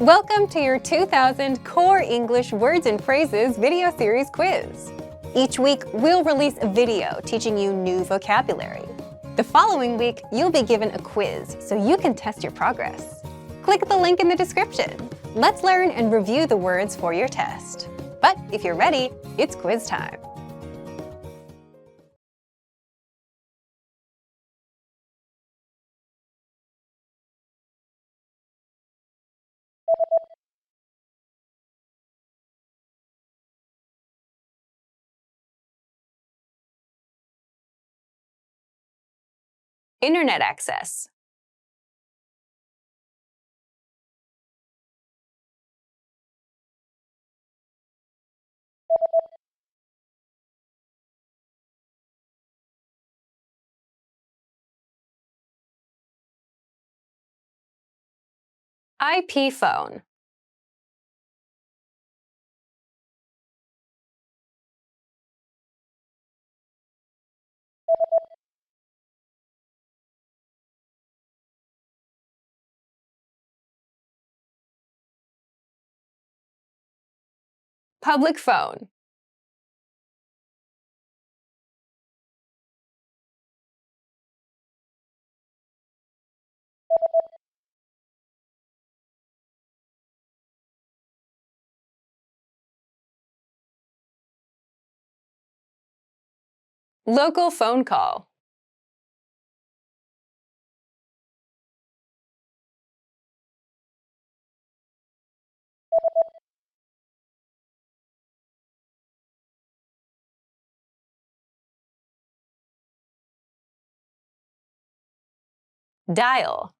Welcome to your 2000 Core English Words and Phrases video series quiz. Each week, we'll release a video teaching you new vocabulary. The following week, you'll be given a quiz so you can test your progress. Click the link in the description. Let's learn and review the words for your test. But if you're ready, it's quiz time. Internet access. IP phone. Public phone. Local phone call. Dial.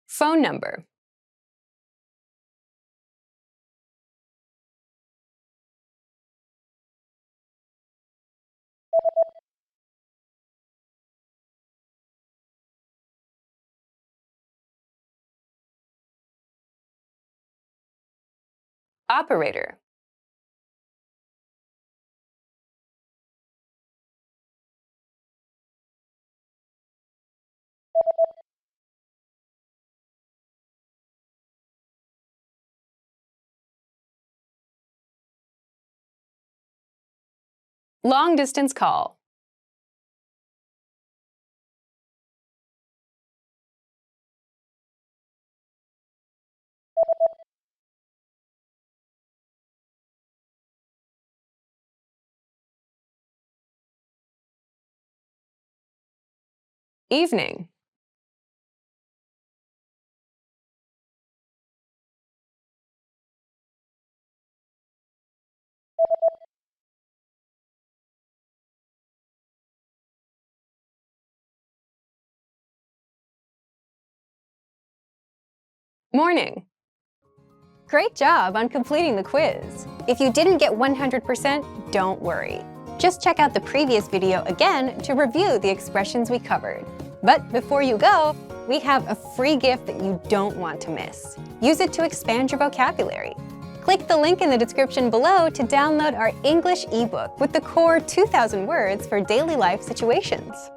Phone number. Operator. Long distance call. Evening. Morning. Great job on completing the quiz. If you didn't get 100%, don't worry. Just check out the previous video again to review the expressions we covered. But before you go, we have a free gift that you don't want to miss. Use it to expand your vocabulary. Click the link in the description below to download our English ebook with the core 2,000 words for daily life situations.